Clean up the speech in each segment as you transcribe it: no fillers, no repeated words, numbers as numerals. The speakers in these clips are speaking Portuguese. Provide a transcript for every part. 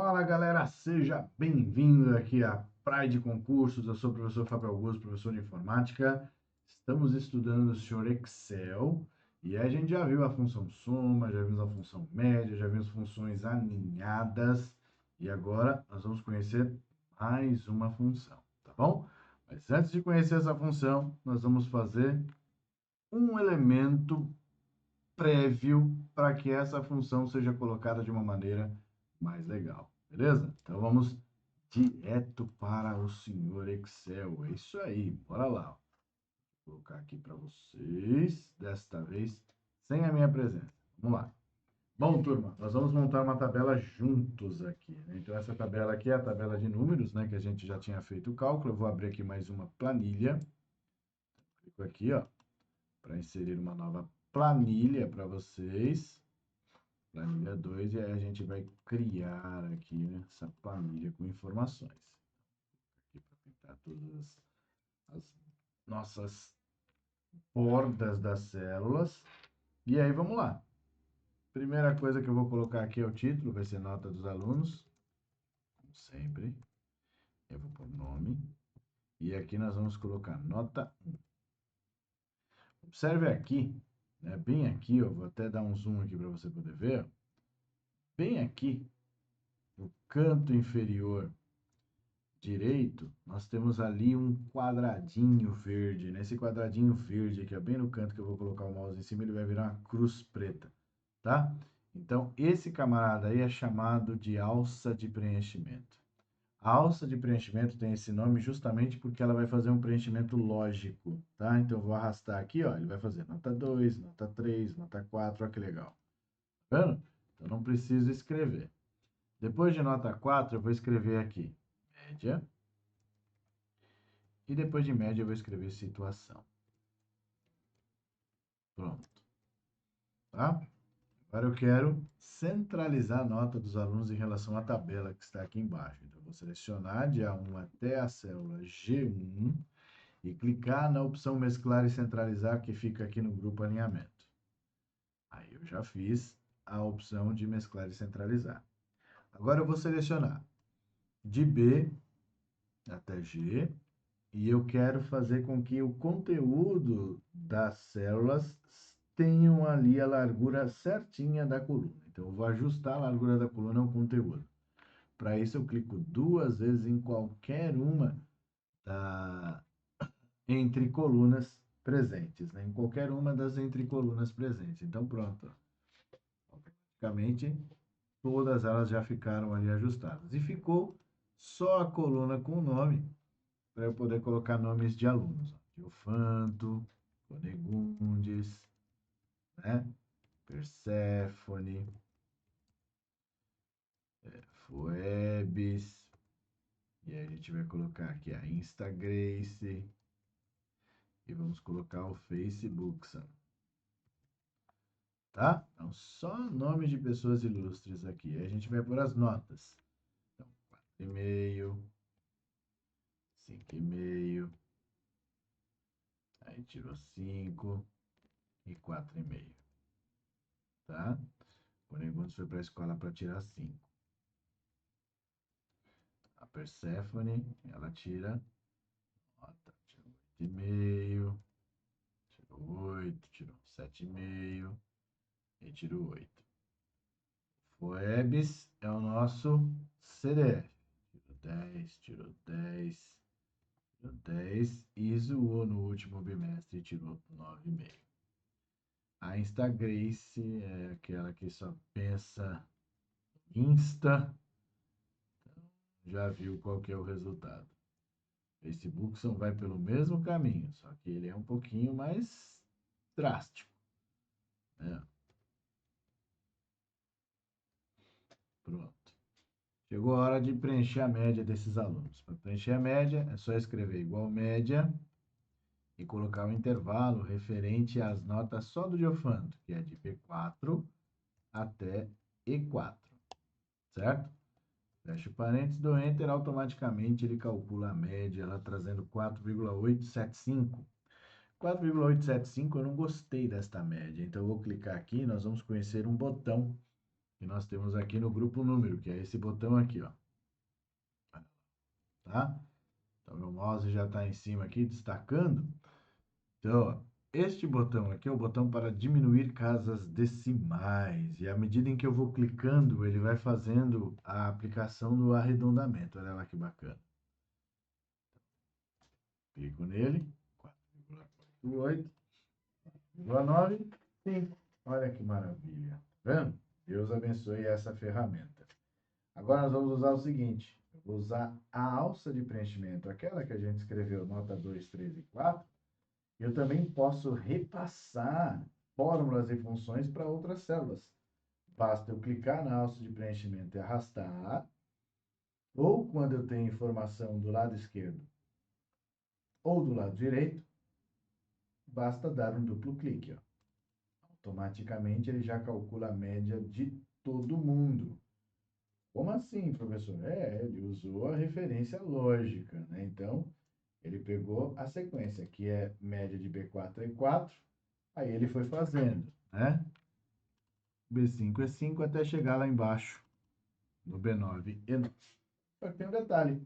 Fala galera, seja bem-vindo aqui à Praia de Concursos. Eu sou o professor Fábio Augusto, professor de informática. Estamos estudando o senhor Excel e a gente já viu a função soma, já vimos a função média, já vimos funções aninhadas e agora nós vamos conhecer mais uma função, tá bom? Mas antes de conhecer essa função, nós vamos fazer um elemento prévio para que essa função seja colocada de uma maneira mais legal, beleza? Então vamos direto para o senhor Excel. É isso aí, bora lá. Vou colocar aqui para vocês, desta vez sem a minha presença. Vamos lá. Bom, turma, nós vamos montar uma tabela juntos aqui, né? Então essa tabela aqui é a tabela de números, né, que a gente já tinha feito o cálculo. Eu vou abrir aqui mais uma planilha. Clico aqui, ó, para inserir uma nova planilha para vocês. Planilha 2, e aí a gente vai criar aqui, né, essa planilha com informações. Aqui para pintar todas as nossas bordas das células. E aí vamos lá. Primeira coisa que eu vou colocar aqui é o título, vai ser nota dos alunos, como sempre. Eu vou pôr nome. E aqui nós vamos colocar nota 1. Observe aqui, né, bem aqui, eu vou até dar um zoom aqui para você poder ver. Bem aqui, no canto inferior direito, nós temos ali um quadradinho verde. Nesse quadradinho verde aqui, ó, bem no canto que eu vou colocar o mouse em cima, ele vai virar uma cruz preta, tá? Então, esse camarada aí é chamado de alça de preenchimento. A alça de preenchimento tem esse nome justamente porque ela vai fazer um preenchimento lógico, tá? Então, eu vou arrastar aqui, ó, ele vai fazer nota 2, nota 3, nota 4, olha que legal. Tá vendo? Então, não preciso escrever. Depois de nota 4, eu vou escrever aqui média. E depois de média eu vou escrever situação. Pronto. Tá? Agora eu quero centralizar a nota dos alunos em relação à tabela que está aqui embaixo. Então, eu vou selecionar de A1 até a célula G1 e clicar na opção mesclar e centralizar que fica aqui no grupo alinhamento. Aí eu já fiz a opção de mesclar e centralizar. Agora eu vou selecionar de B até G. E eu quero fazer com que o conteúdo das células tenham ali a largura certinha da coluna. Então, eu vou ajustar a largura da coluna ao conteúdo. Para isso, eu clico 2 vezes em qualquer uma entre colunas presentes, né? Em qualquer uma das entre colunas presentes. Então, pronto. Praticamente, todas elas já ficaram ali ajustadas. E ficou só a coluna com o nome, para eu poder colocar nomes de alunos. Diofanto, Conegundes, né? Perséfone, Foebis, e aí a gente vai colocar aqui a Instagrace, e vamos colocar o Facebook, tá? Então, só nomes de pessoas ilustres aqui. Aí a gente vai por as notas. Então, 4,5, 5,5, aí tirou 5 e 4,5, tá? O Negundes foi para a escola para tirar 5. A Perséfone, ela tira nota, tirou 8,5, tirou 8, tirou 7,5 e tirou 8. Foebis é o nosso CDF. Tirou 10, tirou 10, tirou 10 e zoou no último bimestre e tirou 9,5. A Instagrace é aquela que só pensa Insta, já viu qual que é o resultado. Facebook só vai pelo mesmo caminho, só que ele é um pouquinho mais drástico, né? Pronto. Chegou a hora de preencher a média desses alunos. Para preencher a média, é só escrever igual média e colocar o intervalo referente às notas só do Diofanto, que é de P4 até E4, certo? Fecha o parênteses, dou Enter, automaticamente ele calcula a média, ela trazendo 4,875. 4,875, eu não gostei desta média, então eu vou clicar aqui, nós vamos conhecer um botão que nós temos aqui no grupo número, que é esse botão aqui, ó. Tá? Então, meu mouse já está em cima aqui, destacando. Então, ó, este botão aqui é o botão para diminuir casas decimais. E à medida em que eu vou clicando, ele vai fazendo a aplicação do arredondamento. Olha lá que bacana. Clico nele. 4,48, 4,9, 5. Olha que maravilha. Tá vendo? Deus abençoe essa ferramenta. Agora nós vamos usar o seguinte. Eu vou usar a alça de preenchimento, aquela que a gente escreveu, nota 2, 3 e 4. Eu também posso repassar fórmulas e funções para outras células. Basta eu clicar na alça de preenchimento e arrastar, ou quando eu tenho informação do lado esquerdo ou do lado direito, basta dar um duplo clique. Ó. Automaticamente ele já calcula a média de todo mundo. Como assim, professor? Ele usou a referência lógica, né? Então, ele pegou a sequência, que é média de B4 é 4, aí ele foi fazendo, né? B5 é 5 até chegar lá embaixo, no B9 e 9. Só que tem um detalhe.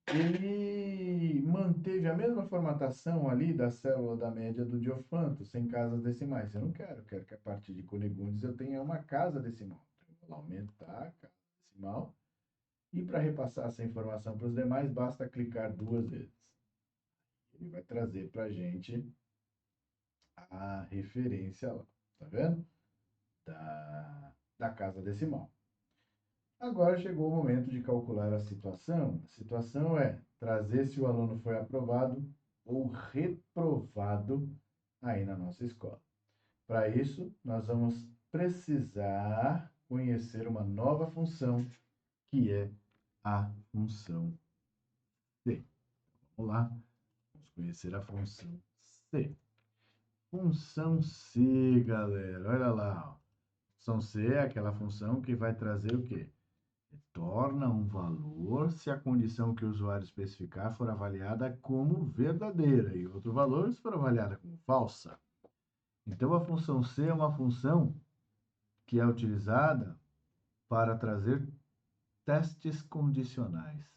Ele manteve a mesma formatação ali da célula da média do Diofanto, sem casas decimais. Eu não quero, eu quero que a partir de Cunegundes eu tenha uma casa decimal. Então, eu vou aumentar a casa decimal. E para repassar essa informação para os demais, basta clicar 2 vezes. Ele vai trazer para a gente a referência lá, tá vendo? Da casa decimal. Agora chegou o momento de calcular a situação. A situação é trazer se o aluno foi aprovado ou reprovado aí na nossa escola. Para isso, nós vamos precisar conhecer uma nova função, que é a função C. Vamos lá, vamos conhecer a função C. Função C, galera, olha lá. Ó. Função C é aquela função que vai trazer o quê? Retorna um valor se a condição que o usuário especificar for avaliada como verdadeira e outro valor se for avaliada como falsa. Então, a função C é uma função que é utilizada para trazer testes condicionais.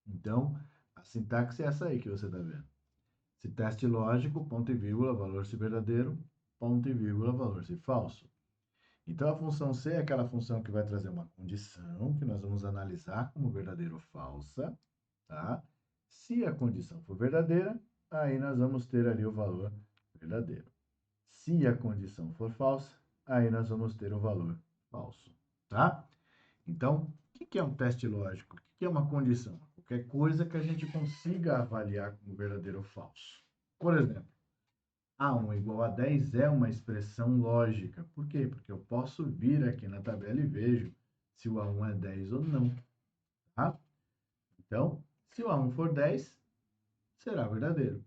Então, a sintaxe é essa aí que você está vendo. Se teste lógico, ponto e vírgula, valor se verdadeiro, ponto e vírgula, valor se falso. Então, a função C é aquela função que vai trazer uma condição que nós vamos analisar como verdadeira ou falsa, tá? Se a condição for verdadeira, aí nós vamos ter ali o valor verdadeiro. Se a condição for falsa, aí nós vamos ter o valor falso, tá? Então, o que é um teste lógico? O que é uma condição? Qualquer coisa que a gente consiga avaliar como verdadeiro ou falso. Por exemplo, A1 igual a 10 é uma expressão lógica. Por quê? Porque eu posso vir aqui na tabela e vejo se o A1 é 10 ou não. Tá? Então, se o A1 for 10, será verdadeiro.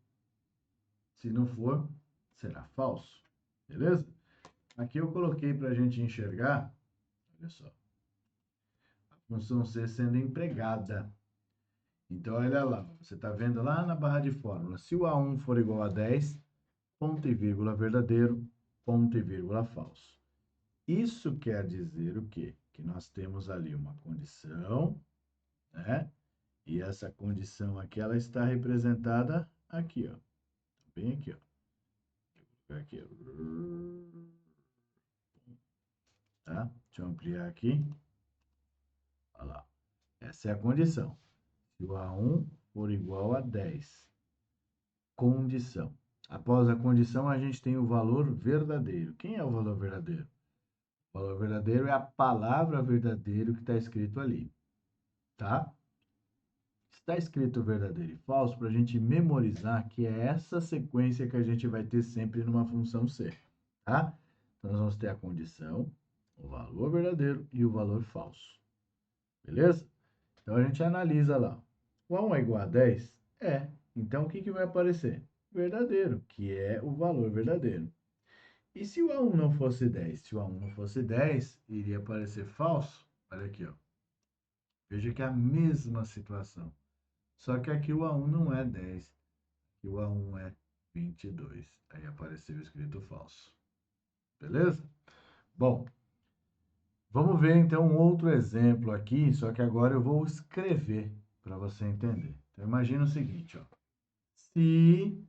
Se não for, será falso. Beleza? Aqui eu coloquei para a gente enxergar, olha só, a função C sendo empregada. Então, olha lá, você está vendo lá na barra de fórmula. Se o A1 for igual a 10, ponto e vírgula verdadeiro, ponto e vírgula falso. Isso quer dizer o quê? Que nós temos ali uma condição, né? E essa condição aqui, ela está representada aqui, ó. Bem aqui, ó. Aqui, ó. Tá? Deixa eu ampliar aqui. Olha lá. Essa é a condição. Se o A1 for igual a 10. Condição. Após a condição, a gente tem o valor verdadeiro. Quem é o valor verdadeiro? O valor verdadeiro é a palavra verdadeiro que está escrito ali. Tá? Está escrito verdadeiro e falso para a gente memorizar que é essa sequência que a gente vai ter sempre numa função C, tá? Então, nós vamos ter a condição, o valor verdadeiro e o valor falso, beleza? Então, a gente analisa lá. O A1 é igual a 10? É. Então, o que vai aparecer? Verdadeiro, que é o valor verdadeiro. E se o A1 não fosse 10? Se o A1 não fosse 10, iria aparecer falso. Olha aqui, ó. Veja que é a mesma situação. Só que aqui o A1 não é 10, e o A1 é 22. Aí apareceu escrito falso. Beleza? Bom, Vamos ver então um outro exemplo aqui, só que agora eu vou escrever para você entender. Então imagina o seguinte, ó. Se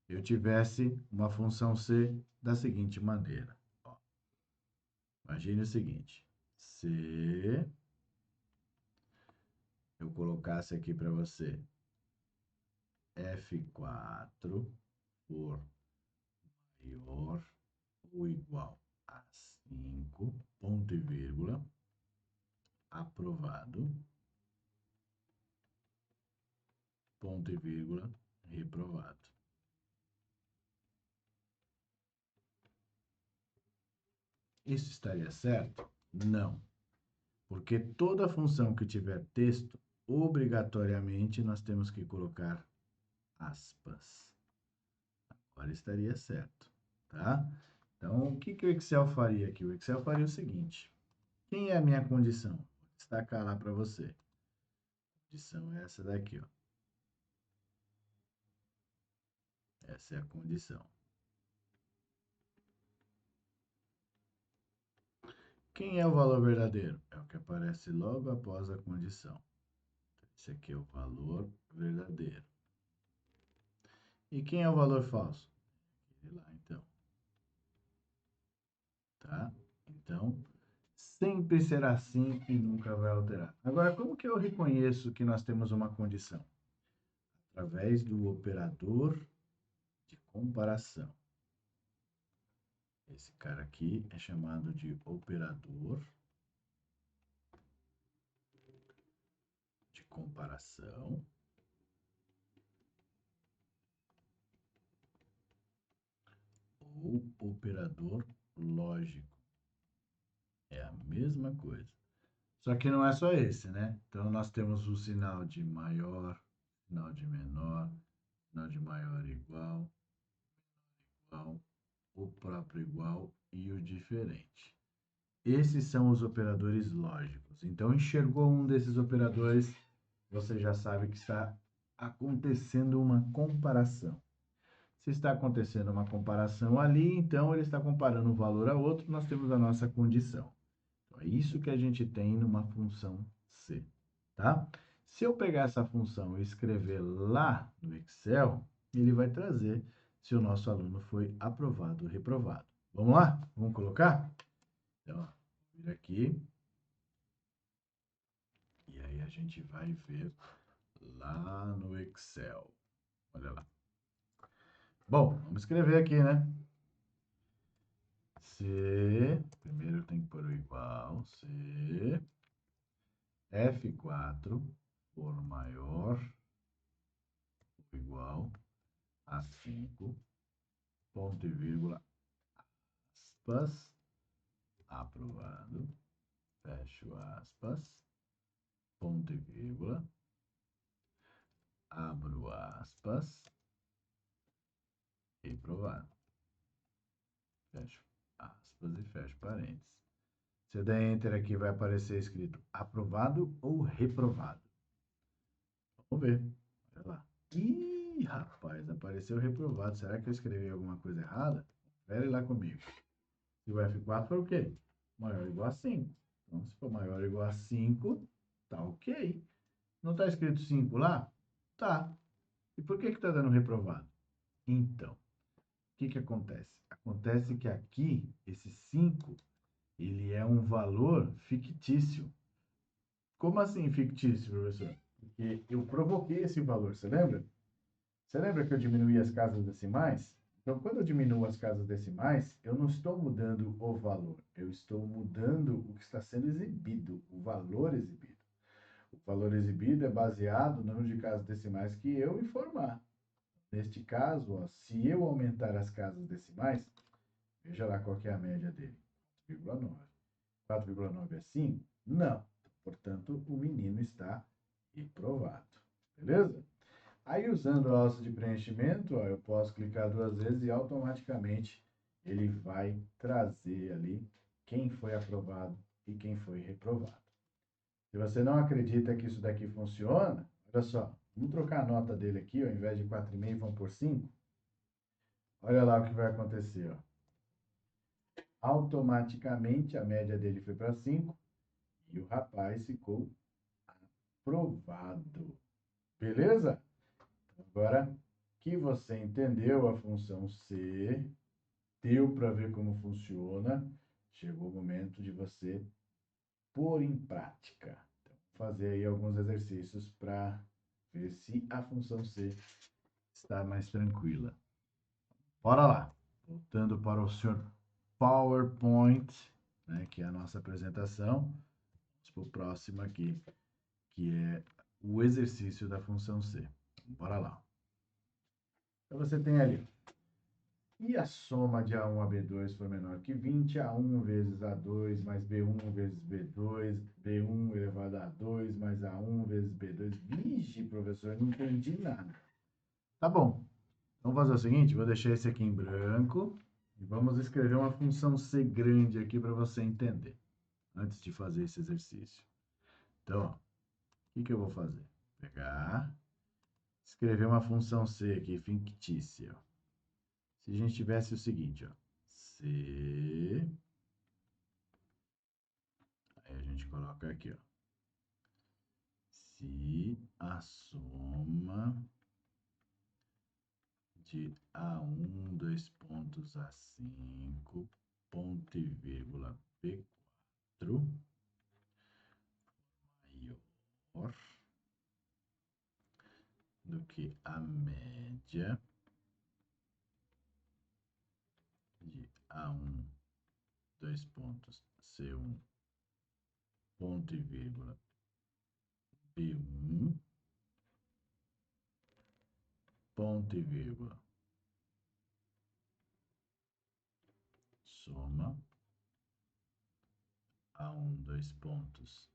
eu tivesse uma função C da seguinte maneira, ó. Imagine o seguinte, se eu colocasse aqui para você F4 for maior ou igual a 5, ponto e vírgula, aprovado, ponto e vírgula, reprovado. Isso estaria certo? Não, porque toda função que tiver texto, obrigatoriamente nós temos que colocar aspas. Agora estaria certo, tá? Então, o que o Excel faria aqui? O Excel faria o seguinte: quem é a minha condição? Vou destacar lá para você. A condição é essa daqui, ó. Essa é a condição. Quem é o valor verdadeiro? É o que aparece logo após a condição. Esse aqui é o valor verdadeiro. E quem é o valor falso? Aquele lá, então. Tá? Então, sempre será assim e nunca vai alterar. Agora, como que eu reconheço que nós temos uma condição? Através do operador de comparação. Esse cara aqui é chamado de operador de comparação. Ou operador lógico. É a mesma coisa. Só que não é só esse, né? Então, nós temos o sinal de maior, sinal de menor, sinal de maior igual, o próprio igual e o diferente. Esses são os operadores lógicos. Então, enxergou um desses operadores, você já sabe que está acontecendo uma comparação. Se está acontecendo uma comparação ali, então ele está comparando um valor a outro, nós temos a nossa condição. Então, é isso que a gente tem numa função C, tá? Se eu pegar essa função e escrever lá no Excel, ele vai trazer se o nosso aluno foi aprovado ou reprovado. Vamos lá? Vamos colocar? Então, ó, vir aqui. E aí a gente vai ver lá no Excel. Olha lá. Bom, vamos escrever aqui, né? Se, primeiro tem que pôr o igual, se F4 for maior ou igual a 5, ponto e vírgula, aspas, aprovado, fecho aspas, ponto e vírgula, abro aspas, reprovado. Fecho aspas e fecho parênteses. Se eu der Enter aqui, vai aparecer escrito aprovado ou reprovado. Vamos ver. Olha lá. Ih, rapaz, apareceu reprovado. Será que eu escrevi alguma coisa errada? Confere lá comigo. E o F4 foi o quê? Maior ou igual a 5. Então, se for maior ou igual a 5, tá ok. Não está escrito 5 lá? Tá. E por que está dando reprovado? Então, o que acontece? Acontece que aqui, esse 5, ele é um valor fictício. Como assim fictício, professor? Porque eu provoquei esse valor, você lembra? Você lembra que eu diminuí as casas decimais? Então, quando eu diminuo as casas decimais, eu não estou mudando o valor, eu estou mudando o que está sendo exibido, o valor exibido. O valor exibido é baseado no número de casas decimais que eu informar. Neste caso, ó, se eu aumentar as casas decimais, veja lá qual que é a média dele, 4,9. 4,9 é 5? Não. Portanto, o menino está reprovado. Beleza? Aí, usando a alça de preenchimento, ó, eu posso clicar 2 vezes e automaticamente ele vai trazer ali quem foi aprovado e quem foi reprovado. Se você não acredita que isso daqui funciona, olha só, vamos trocar a nota dele aqui, ó, ao invés de 4,5, vamos por 5. Olha lá o que vai acontecer. Ó. Automaticamente a média dele foi para 5 e o rapaz ficou aprovado. Beleza? Agora que você entendeu a função C, deu para ver como funciona, chegou o momento de você pôr em prática. Então, fazer aí alguns exercícios para ver se a função C está mais tranquila. Bora lá. Voltando para o seu PowerPoint, né, que é a nossa apresentação. Vamos para o próximo aqui, que é o exercício da função C. Bora lá. Então, você tem ali. E a soma de A1 a B2 for menor que 20, A1 vezes A2 mais B1 vezes B2, B1 elevado a 2 mais A1 vezes B2. Vixe, professor, não entendi nada. Tá bom. Vamos fazer o seguinte, vou deixar esse aqui em branco e vamos escrever uma função C grande aqui para você entender, antes de fazer esse exercício. Então, ó, o que eu vou fazer? Pegar, escrever uma função C aqui, fictícia. Se a gente tivesse o seguinte, ó, C, aí a gente coloca aqui, ó, se a soma de A1, dois pontos A5, ponto e vírgula B4, maior do que a média de A1, dois pontos C1, ponto e vírgula B1, ponto e vírgula, soma A1, dois pontos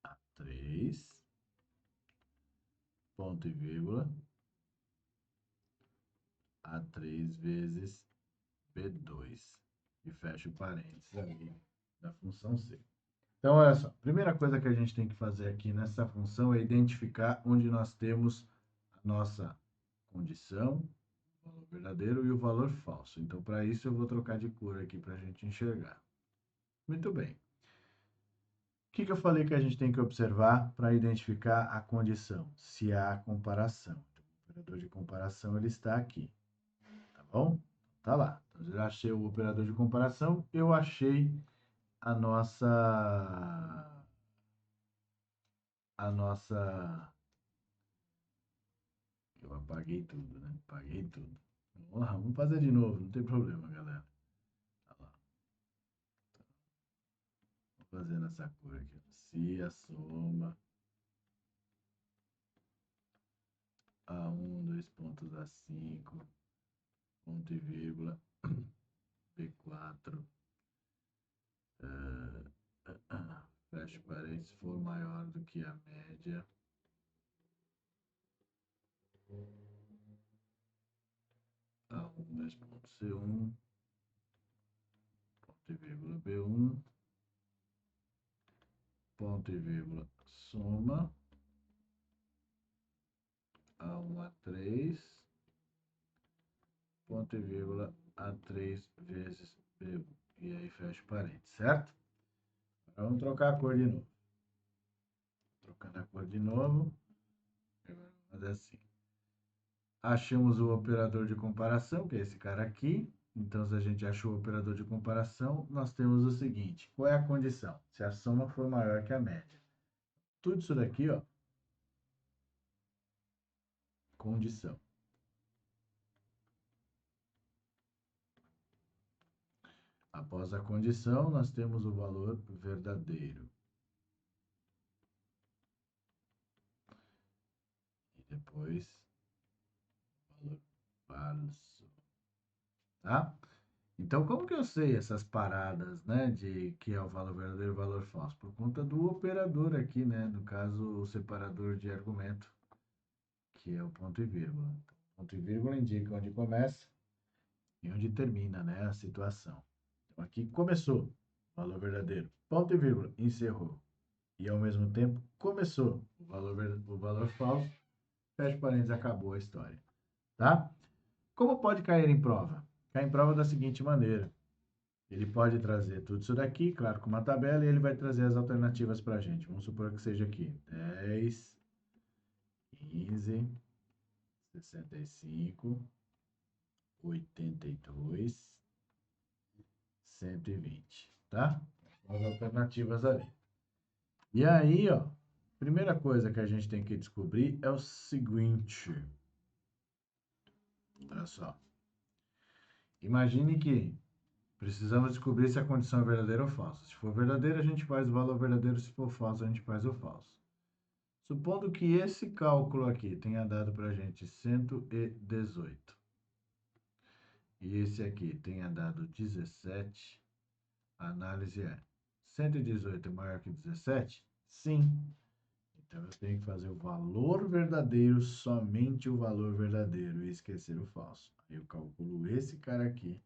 A3, ponto e vírgula, A3 vezes B2, e fecha o parênteses ali da função C. Então, olha só, a primeira coisa que a gente tem que fazer aqui nessa função é identificar onde nós temos a nossa condição, o valor verdadeiro e o valor falso. Então, para isso, eu vou trocar de cor aqui para a gente enxergar. Muito bem. O que eu falei que a gente tem que observar para identificar a condição? Se há comparação. O operador de comparação ele está aqui. Tá bom? Tá lá. Então, eu já achei o operador de comparação, eu achei a nossa. Eu apaguei tudo, né? Apaguei tudo. Vamos lá, vamos fazer de novo, não tem problema, galera. Olha lá. Vou fazer nessa cor aqui. Se a soma A1, dois pontos A5, ponto e vírgula, B4, fecha parênteses, for maior do que a média A1, dois pontos C1, ponto e vírgula B1, ponto e vírgula, soma A1, A3, ponto e vírgula, A3 vezes B1. E aí fecha parênteses, certo? Agora vamos trocar a cor de novo. Trocando a cor de novo. Agora vamos fazer assim. Achamos o operador de comparação, que é esse cara aqui. Então, se a gente achou o operador de comparação, nós temos o seguinte. Qual é a condição? Se a soma for maior que a média. Tudo isso daqui, ó. Condição. Após a condição, nós temos o valor verdadeiro. E depois, valor falso. Tá? Então, como que eu sei essas paradas, né, de que é o valor verdadeiro e o valor falso? Por conta do operador aqui, né, no caso, o separador de argumento, que é o ponto e vírgula. Então, ponto e vírgula indica onde começa e onde termina, né, a situação. Então, aqui começou, valor verdadeiro, ponto e vírgula, encerrou. E, ao mesmo tempo, começou o valor falso, fecha parênteses, acabou a história, tá? Como pode cair em prova? cai em prova da seguinte maneira. Ele pode trazer tudo isso daqui, claro, com uma tabela, e ele vai trazer as alternativas para a gente. Vamos supor que seja aqui 10, 15, 65, 82, 120, tá? As alternativas ali. E aí, ó, primeira coisa que a gente tem que descobrir é o seguinte. Olha só. Imagine que precisamos descobrir se a condição é verdadeira ou falsa. Se for verdadeira, a gente faz o valor verdadeiro. Se for falso, a gente faz o falso. Supondo que esse cálculo aqui tenha dado para a gente 118 e esse aqui tenha dado 17, a análise é 118 é maior que 17? Sim. Então, eu tenho que fazer o valor verdadeiro, somente o valor verdadeiro, e esquecer o falso. Aí eu calculo esse cara aqui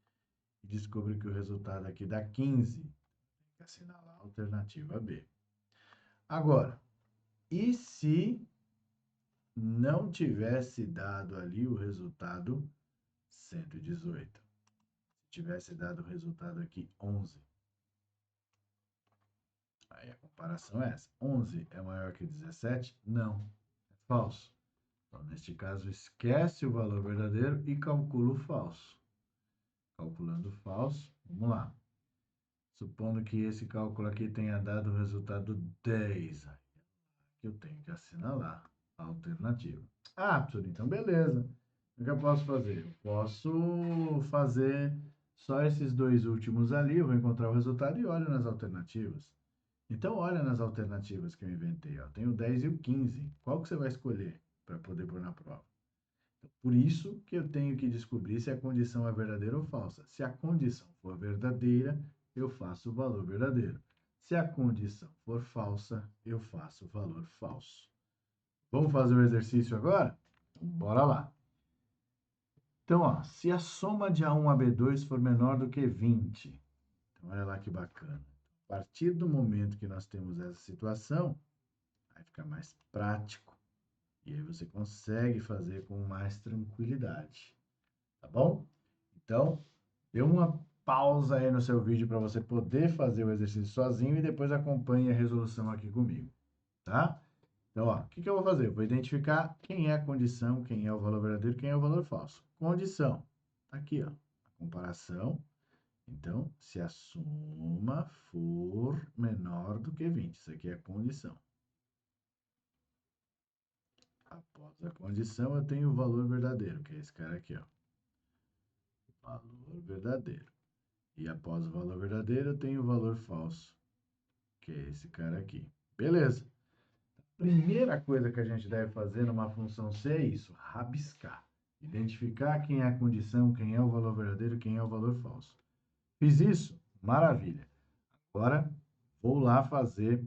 e descubro que o resultado aqui dá 15. Tem que assinalar a alternativa B. Agora, e se não tivesse dado ali o resultado 118? Se tivesse dado o resultado aqui 11. Aí a comparação é essa. 11 é maior que 17? Não. É falso. Então, neste caso, esquece o valor verdadeiro e calcula o falso. Calculando o falso, vamos lá. Supondo que esse cálculo aqui tenha dado o resultado 10. Eu tenho que assinalar a alternativa. Ah, professor, então beleza. O que eu posso fazer? Eu posso fazer só esses dois últimos ali, eu vou encontrar o resultado e olho nas alternativas. Então, olha nas alternativas que eu inventei. Ó. Tem o 10 e o 15. Qual que você vai escolher para poder pôr na prova? Então, por isso que eu tenho que descobrir se a condição é verdadeira ou falsa. Se a condição for verdadeira, eu faço o valor verdadeiro. Se a condição for falsa, eu faço o valor falso. Vamos fazer o exercício agora? Bora lá. Então, ó, se a soma de A1 a B2 for menor do que 20, então olha lá que bacana. A partir do momento que nós temos essa situação, vai ficar mais prático. E aí você consegue fazer com mais tranquilidade. Tá bom? Então, dê uma pausa aí no seu vídeo para você poder fazer o exercício sozinho e depois acompanhe a resolução aqui comigo. Tá? Então, ó, o que eu vou fazer? Eu vou identificar quem é a condição, quem é o valor verdadeiro, quem é o valor falso. Condição. Aqui, ó, a comparação. Então, se a soma for menor do que 20, isso aqui é a condição. Após a condição, eu tenho o valor verdadeiro, que é esse cara aqui, ó. Valor verdadeiro. E após o valor verdadeiro, eu tenho o valor falso, que é esse cara aqui. Beleza. Primeira coisa que a gente deve fazer numa função C é isso, rabiscar. Identificar quem é a condição, quem é o valor verdadeiro, quem é o valor falso. Fiz isso? Maravilha. Agora, vou lá fazer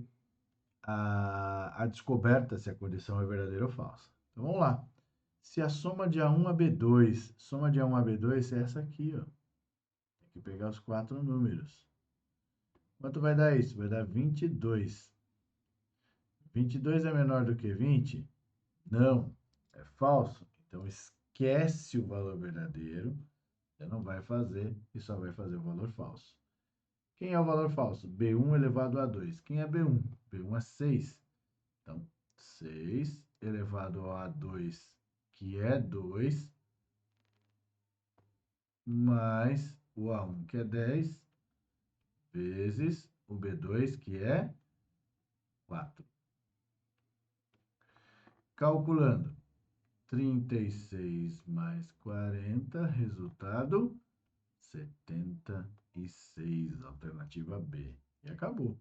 a descoberta se a condição é verdadeira ou falsa. Então, vamos lá. Se a soma de A1 a B2, soma de A1 a B2 é essa aqui, ó. Tem que pegar os 4 números. Quanto vai dar isso? Vai dar 22. 22 é menor do que 20? Não, é falso. Então, esquece o valor verdadeiro. Você não vai fazer e só vai fazer o valor falso. Quem é o valor falso? B1 elevado a 2. Quem é B1? B1 é 6. Então, 6 elevado a 2, que é 2, mais o A1, que é 10, vezes o B2, que é 4. Calculando. 36 mais 40, resultado 76, alternativa B. E acabou.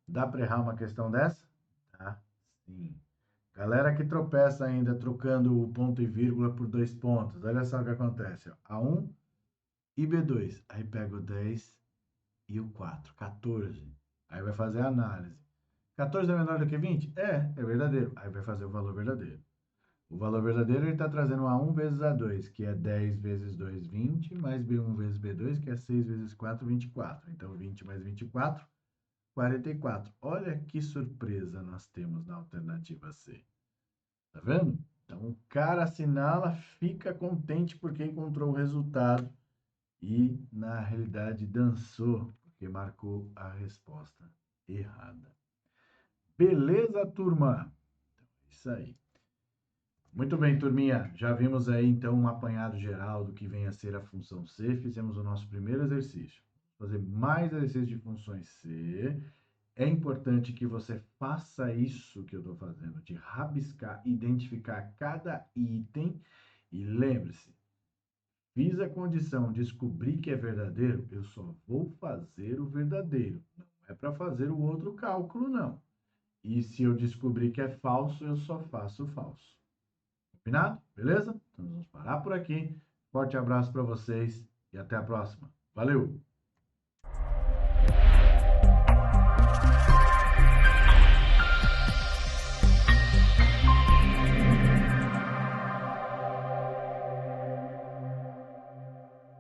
Dá para errar uma questão dessa? Tá? Sim. Galera que tropeça ainda trocando o ponto e vírgula por 2 pontos. Olha só o que acontece. Ó. A1 e B2. Aí pega o 10 e o 4. 14. Aí vai fazer a análise. 14 é menor do que 20? É verdadeiro. Aí vai fazer o valor verdadeiro. O valor verdadeiro ele está trazendo A1 vezes A2, que é 10 vezes 2, 20, mais B1 vezes B2, que é 6 vezes 4, 24. Então, 20 mais 24, 44. Olha que surpresa nós temos na alternativa C. Tá vendo? Então, o cara assinala, fica contente porque encontrou o resultado e, na realidade, dançou, porque marcou a resposta errada. Beleza, turma? Isso aí. Muito bem, turminha. Já vimos aí, então, um apanhado geral do que vem a ser a função C. Fizemos o nosso primeiro exercício. Vou fazer mais exercícios de funções C. É importante que você faça isso que eu estou fazendo, de rabiscar, identificar cada item. E lembre-se, fiz a condição, descobri que é verdadeiro, eu só vou fazer o verdadeiro. Não é para fazer o outro cálculo, não. E se eu descobrir que é falso, eu só faço o falso. Combinado? Beleza? Então, nós vamos parar por aqui. Forte abraço para vocês e até a próxima. Valeu!